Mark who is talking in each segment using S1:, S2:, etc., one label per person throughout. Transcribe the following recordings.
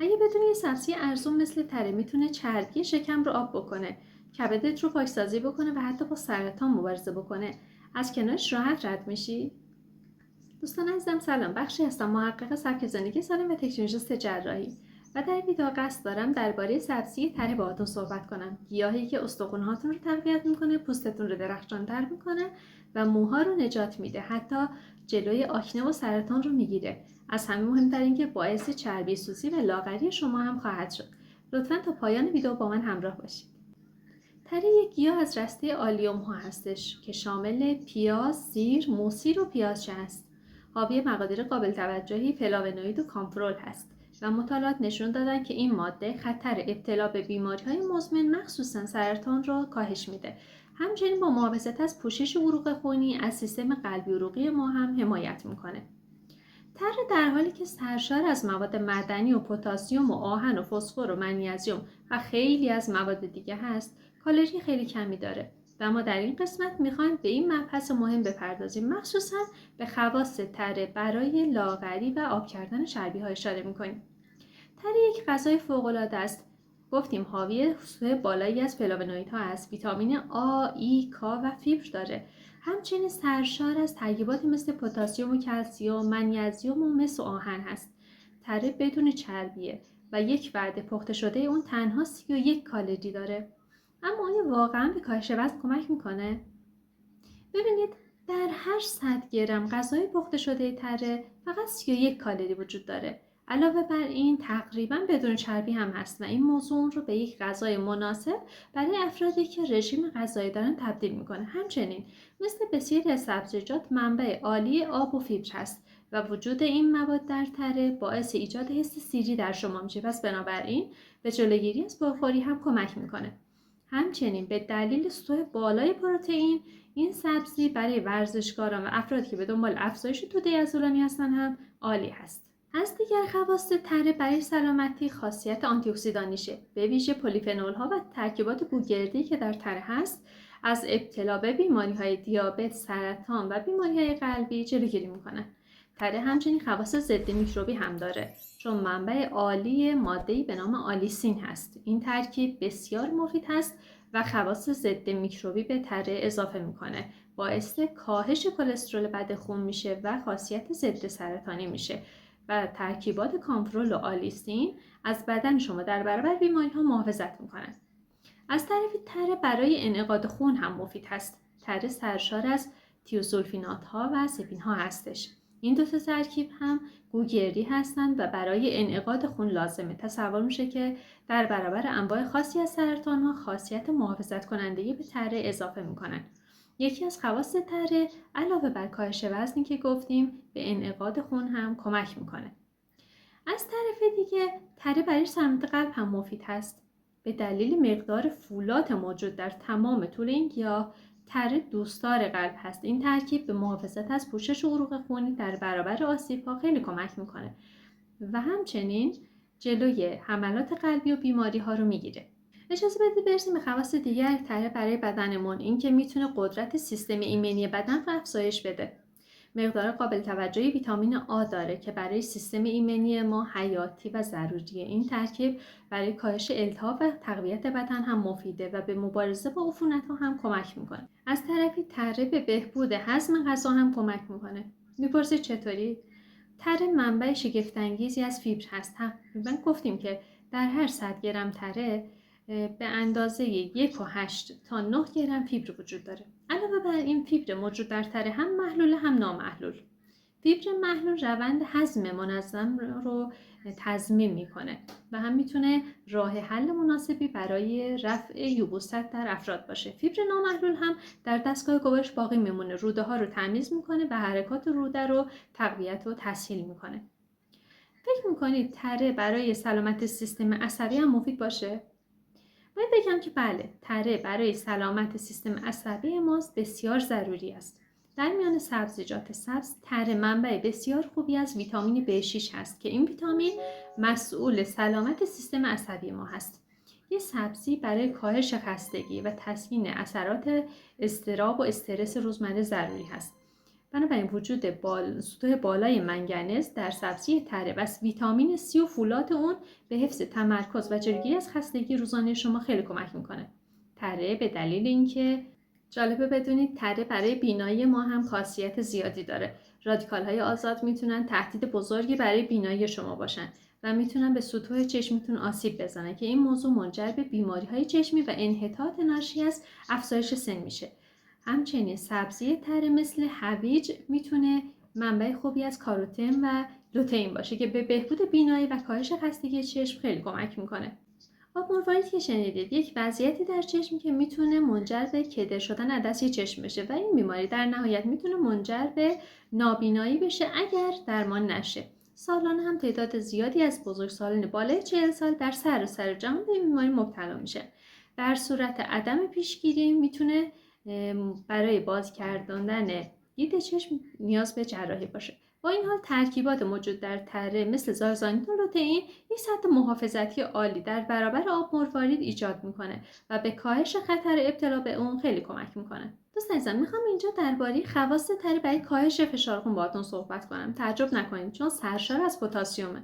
S1: اگه بدونی یه سبزی ارزون مثل تره میتونه چربی شکم رو آب بکنه، کبدت رو پاکسازی بکنه و حتی با سرطان مبارزه بکنه، از کنارش راحت رد میشی؟ دوستان عزیزم سلام، بخشی هستم، محقق سبک زندگی سالم و تکنولوژیست جراحی، و در این ویدیو قصد دارم درباره سبزی تره باهاتون صحبت کنم. گیاهی که استخوان‌هاتون رو تقویت میکنه، پوستتون رو درخشان‌تر میکنه و موها رو نجات میده، حتی جلوی آکنه و سرطان رو میگیره. از همه مهمتر این که باعث چربی سوزی و لاغری شما هم خواهد شد. لطفاً تا پایان ویدیو با من همراه باشید. تره یک گیاه از رسته آلیوم ها هستش که شامل پیاز، زیر، موسیر و پیازچه است. حاوی مقادیر قابل توجهی فلاونوئید و کامفرول هست و مطالعات نشون دادن که این ماده خطر ابتلا به بیماری‌های مزمن مخصوصاً سرطان را کاهش میده. همچنین با محافظت از پوشش عروق خونی از سیستم قلبی عروقی ما هم حمایت میکنه. تره در حالی که سرشار از مواد معدنی و پتاسیم و آهن و فسفر و منیزیم و خیلی از مواد دیگه هست، کالری خیلی کمی داره و ما در این قسمت میخوایم به این مبحث مهم بپردازیم، مخصوصا به خواص تره برای لاغری و آب کردن چربی ها اشاره میکنیم. تره یک غذای فوق‌العاده است. گفتیم حاوی سطوح بالایی از فلاونوئیدها است، ویتامین آ، ای، کا و فیبر داره. همچنین سرشار از ترکیبات مثل پتاسیم و کلسیم، منیزیم و مس و آهن هست. تره بدون چربیه و یک وعده پخته شده اون تنها 31 کالری داره. اما آیا واقعا به کاهش وزن کمک میکنه؟ ببینید، در هر 100 گرم غذای پخته شده تره فقط 31 کالری وجود داره. علاوه بر این تقریبا بدون چربی هم هست و این موضوع رو به یک غذای مناسب برای افرادی که رژیم غذایی دارن تبدیل میکنه. همچنین مثل بسیاری از سبزیجات منبع عالی آب و فیبر هست و وجود این مواد در تره باعث ایجاد حس سیری در شما میشه، پس بنابراین به جلوگیری از پرخوری هم کمک میکنه. همچنین به دلیل سطوح بالای پروتئین، این سبزی برای ورزشکاران و افرادی که به دنبال افزایش توده عضلانی هستن هم عالی هست. از دیگر خواص تره برای سلامتی خاصیت آنتی اکسیدانیشه، به ویژه پلیفنول ها و ترکیبات بوگردی که در تره هست از ابتلا به بیماری‌های دیابت، سرطان و بیماری‌های قلبی جلوگیری می‌کنه. تره همچنین خواص ضد میکروبی هم داره، چون منبع عالی ماده‌ای به نام آلیسین هست. این ترکیب بسیار مفید هست و خواص ضد میکروبی به تره اضافه میکنه، باعث کاهش کلسترول بد خون میشه و خاصیت ضد سرطانی میشه و ترکیبات کامفرول و آلیسین از بدن شما در برابر بیماری ها محافظت میکنن. از طرفی تره برای انعقاد خون هم مفید هست. تره سرشار از تیوسولفینات ها و سپین ها هستش. این دو تا ترکیب هم گوگردی هستند و برای انعقاد خون لازمه. تصور میشه که در برابر انواع خاصی از سرطان ها خاصیت محافظت کنندگی به تره اضافه میکنن. یکی از خواص تره علاوه بر کاهش وزنی که گفتیم به انعقاد خون هم کمک میکنه. از طرف دیگه تره برای سلامت قلب هم مفید هست. به دلیل مقدار فولاد موجود در تمام طول این گیاه، تره دوستدار قلب هست. این ترکیب به محافظت از پوشش عروق خونی در برابر آسیب‌ها خیلی کمک میکنه و همچنین جلوی حملات قلبی و بیماری ها رو میگیره. اجازه بدید برسیم به خواص دیگر تره برای بدنمون، این که میتونه قدرت سیستم ایمنی بدن رو افزایش بده. مقدار قابل توجهی ویتامین آ داره که برای سیستم ایمنی ما حیاتی و ضروریه. این ترکیب برای کاهش التهاب و تقویت بدن هم مفیده و به مبارزه با عفونت‌ها هم کمک میکنه. از طرفی تره به بهبود هضم غذا هم کمک میکنه. میپرسید چطوری؟ تره منبع شگفت‌انگیزی از فیبر هست. تقریبا گفتیم که در هر 100 گرم تره به اندازه 1.8 تا 9 گرم فیبر وجود داره. علاوه بر این فیبر موجود در تره هم محلول هم نامحلول. فیبر محلول روند هضم منظم رو تضمین میکنه و هم میتونه راه حل مناسبی برای رفع یبوست در افراد باشه. فیبر نامحلول هم در دستگاه گوارش باقی میمونه، روده ها رو تمیز میکنه و حرکات روده رو تقویت و تسهیل میکنه. فکر میکنید تره برای سلامت سیستم عصبی هم مفید باشه؟ باید بگم که بله، تره برای سلامت سیستم عصبی ماست بسیار ضروری است. در میان سبزیجات سبز تره منبع بسیار خوبی از ویتامین B6 هست که این ویتامین مسئول سلامت سیستم عصبی ما هست. یه سبزی برای کاهش خستگی و تسکین اثرات اضطراب و استرس روزمره ضروری هست. بنابراین وجود سطوح بالای منگنز در سبزی تره و ویتامین C و فولاد اون به حفظ تمرکز و جلوگیری از خستگی روزانه شما خیلی کمک میکنه. تره به دلیل اینکه جالبه بدونید تره برای بینایی ما هم خاصیت زیادی داره. رادیکال‌های آزاد میتونن تهدید بزرگی برای بینایی شما باشن و میتونن به سطوح چشمتون آسیب بزنن که این موضوع منجر به بیماری‌های چشمی و انحطاط ناشی از افزایش سن میشه. همچنین سبزی تره مثل هویج میتونه منبع خوبی از کاروتن و لوتئین باشه که به بهبود بینایی و کاهش خستگی چشم خیلی کمک میکنه. آب مروارید که شنیدید یک وضعیتی در چشم که میتونه منجر به کدر شدن عدسه چشم بشه و این بیماری در نهایت میتونه منجر به نابینایی بشه اگر درمان نشه. سالانه هم تعداد زیادی از بزرگسالان بالای 40 سال در سراسر جهان به این بیماری مبتلا میشه. در صورت عدم پیشگیری میتونه برای بازگرداندن دید چشم نیاز به جراحی باشه. با این حال ترکیبات موجود در تره مثل زارزانیت و لوتئین یک سطح محافظتی عالی در برابر آب مروارید ایجاد میکنه و به کاهش خطر ابتلا به اون خیلی کمک میکنه. دوست عزیزم میخوام اینجا درباره خواص تره برای کاهش فشار خون باهاتون صحبت کنم. تعجب نکنید چون سرشار از پتاسیمه.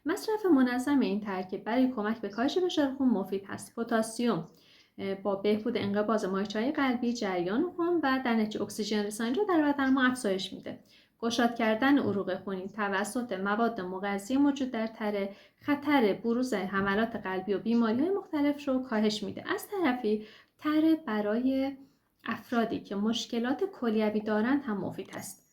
S1: مصرف منظم این ترکیب برای کمک به کاهش فشار خون مفید هست. پتاسیم با بهبود انقباض مایچه‌های قلبی، جریان خون و در نتیجه اکسیژن رسانی رو در بدن ما افزایش میده. گشاد کردن عروق خونی توسط مواد مغذی موجود در تره خطر بروز حملات قلبی و بیماری‌های مختلف رو کاهش میده. از طرفی تره برای افرادی که مشکلات کلیوی دارند هم مفید است.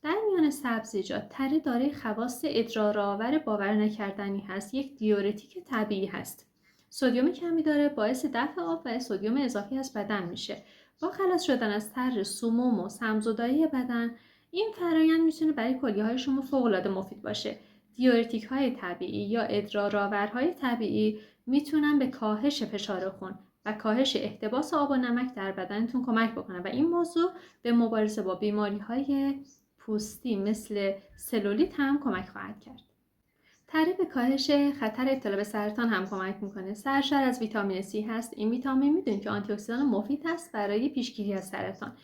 S1: در میان سبزیجات تره دارای خواص ادرارآور باور نکردنی هست. یک دیورتیک طبیعی هست. سدیم کمی داره باعث دفع آب و سدیم اضافی از بدن میشه. با خلاص شدن از تره سموم و سمزدایی بدن این فرایند میتونه برای کلیه‌های شما فوق‌العاده مفید باشه. دیورتیک‌های طبیعی یا ادرارآورهای طبیعی میتونن به کاهش فشار خون و کاهش احتباس آب و نمک در بدنتون کمک بکنن و این موضوع به مبارزه با بیماری‌های پوستی مثل سلولیت هم کمک خواهد کرد. تره به کاهش خطر ابتلا به سرطان هم کمک میکنه. سرشار از ویتامین C هست. این ویتامین میدونید که آنتی اکسیدان مفید است برای پیشگیری از سرطان.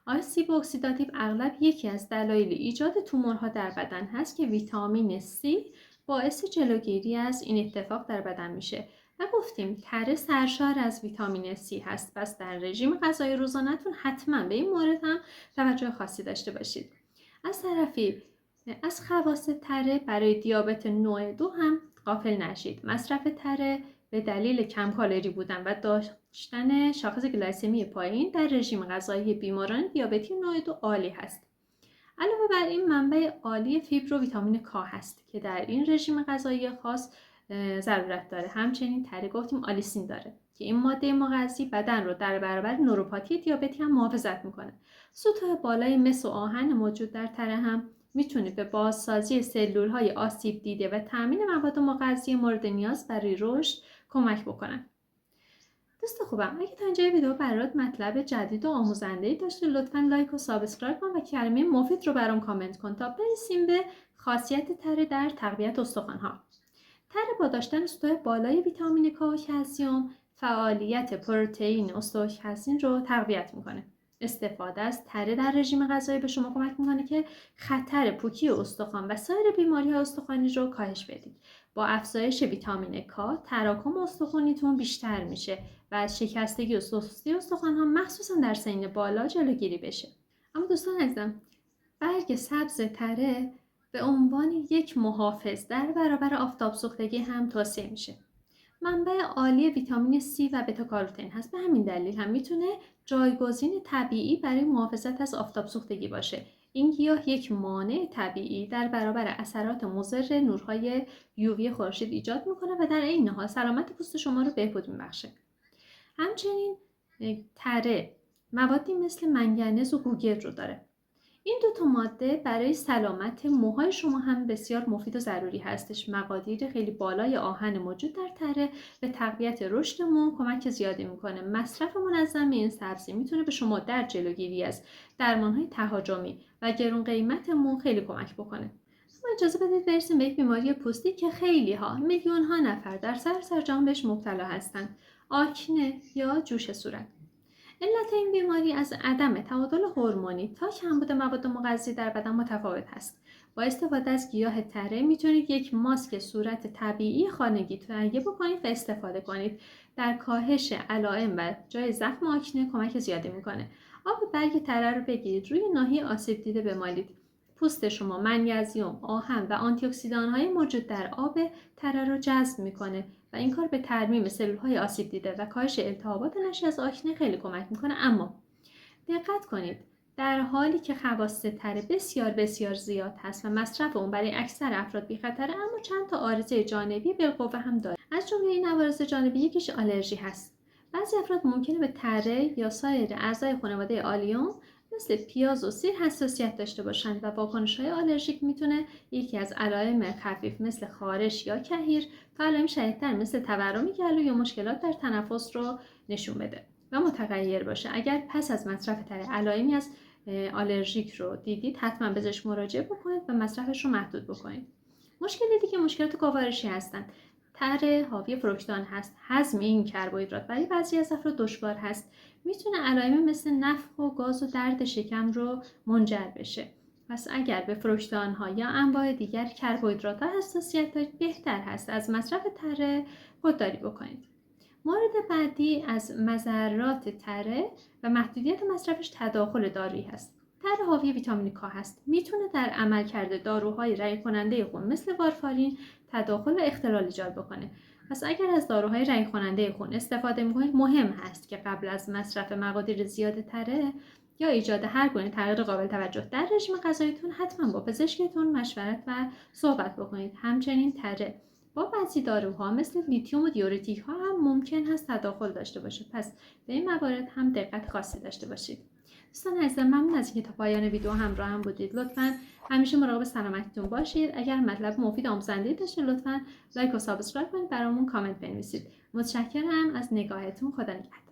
S1: آسیب اکسیداتیو اغلب یکی از دلایل ایجاد تومورها در بدن هست که ویتامین C باعث جلوگیری از این اتفاق در بدن میشه. و گفتیم تره سرشار از ویتامین C هست. پس در رژیم غذایی روزانه‌تون حتما به این مورد هم توجه خاصی داشته باشید. از طرفی از خواص تره برای دیابت نوع 2 هم غافل نشید. مصرف تره به دلیل کم کالری بودن و داشتن شاخص گلایسمی پایین در رژیم غذایی بیماران دیابتی نوع 2 عالی هست. علاوه بر این منبع عالی فیبر و ویتامین K هست که در این رژیم غذایی خاص ضرورت داره. همچنین تره گفتیم آلیسین داره که این ماده مغذی بدن رو در برابر نوروپاتی دیابتی هم محافظت میکنه. سطوح بالای مس و آهن موجود در تره هم میتونه به بازسازی سلول‌های آسیب دیده و تامین مواد مغذی مورد نیاز برای رشد کمک بکنن. دوست خوبم اگه تا اینجای ویدیو برات مطلب جدید و آموزنده‌ای داشته لطفاً لایک و سابسکرایب کن و کلمه مفید رو برام کامنت کن تا برسیم به خاصیت تره در تقویت استخوان‌ها. تره با داشتن سطوح بالای ویتامین K و کلسیم فعالیت پروتئین استوکسین رو تقویت میکنه. استفاده از تره در رژیم غذایی به شما کمک میکنه که خطر پوکی استخوان و سایر بیماری‌های استخوانی رو کاهش بدید. با افزایش ویتامین K تراکم استخوانیتون بیشتر میشه و از شکستگی و سستی استخوان‌ها مخصوصا در سن بالا جلوگیری بشه. اما دوستان عزیزم برگ سبز تره به عنوان یک محافظ در برابر آفتاب سوختگی هم توصیه میشه. منبع عالی ویتامین C و بتا کاروتن هست. به همین دلیل هم میتونه جایگزین طبیعی برای محافظت از آفتاب سوختگی باشه. این گیاه یک مانع طبیعی در برابر اثرات مضر نورهای UV خورشید ایجاد میکنه و در عین حال سلامت پوست شما رو بهبود میبخشه. همچنین تره موادی مثل منگنز و گوگرد رو داره. این دو تا ماده برای سلامت موهای شما هم بسیار مفید و ضروری هستش. مقادیر خیلی بالای آهن موجود در تره به تقویت رشد مو کمک زیادی میکنه. مصرف منظم این سبزی میتونه به شما در جلوگیری از درمانهای تهاجمی و گرون قیمت مو خیلی کمک بکنه. اما اجازه بدید برسیم به یک بیماری پوستی که خیلی ها میلیون ها نفر در سراسر جهان بهش مبتلا هستند. آکنه یا جوش صورت. علت این بیماری از عدم تعادل هورمونی تا کمبود مواد مغذی در بدن متفاوت است. با استفاده از گیاه تره میتونید یک ماسک صورت طبیعی خانگی تهیه بکنید و استفاده کنید. در کاهش علائم و جای زخم آکنه کمک زیادی میکنه. آب برگ تره رو بگیرید، روی ناحیه آسیب دیده بمالید. پوست شما منیزیم، آهن و آنتی اکسیدان‌های موجود در آب تره رو جذب میکنه و این کار به ترمیم سلول‌های آسیب دیده و کاهش التهابات ناشی از آکنه خیلی کمک میکنه. اما دقت کنید، در حالی که خواص تره بسیار بسیار زیاد هست و مصرف اون برای اکثر افراد بی‌خطره، اما چند تا عارضه جانبی بالقوه هم داره. از جمله این عوارض جانبی یکیش آلرژی هست. بعضی افراد ممکنه به تره یا سایر اعضای خانواده آلیوم مثل پیاز و سیر حساسیت داشته باشند و واکنش‌های آلرژیک میتونه یکی از علائم خفیف مثل خارش یا کهیر تا علائم شدیدتر مثل تورم گلو یا مشکلات در تنفس رو نشون بده و متغیر باشه. اگر پس از مصرف تره علائمی از آلرژیک رو دیدید، حتما پزشک مراجعه بکنید و مصرفش رو محدود بکنید. مشکل دیگه مشکلات گوارشی هستند. تره حاوی فروکتان هست. هضم این کربوهیدرات برای بعضی از افراد دشوار هست. میتونه علائم مثل نفخ و گاز و درد شکم رو منجر بشه. پس اگر به فروکتان ها یا انواع دیگر کربوهیدرات ها حساسیت دارید، بهتر هست از مصرف تره خودداری بکنید. مورد بعدی از مضرات تره و محدودیت مصرفش تداخل دارویی هست. تره حاوی ویتامین کا هست. میتونه در عملکرد داروهای رنگ کننده خون مثل وارفارین تداخل و اختلال ایجاد بکنه. پس اگر از داروهای رنگ کننده خون استفاده میکنید، مهم هست که قبل از مصرف مقادیر زیاد تره یا ایجاد هر گونه تغییر قابل توجه در رژیم غذاییتون حتما با پزشکتون مشورت و صحبت بکنید. همچنین تره با بعضی داروها مثل لیتیوم و دیورتیک ها هم ممکن هست تداخل داشته باشه. پس به این موارد هم دقت خاصی داشته باشید. دوستان عزیزم، ممنون از اینکه تا پایان ویدیو همراه هم بودید. لطفاً همیشه مراقب سلامتیتون باشید. اگر مطلب مفید آموزنده داشتید، لطفاً لایک و سابسکرایب کنید، برامون کامنت بنویسید. متشکرم از نگاهتون. خدا نگهدار.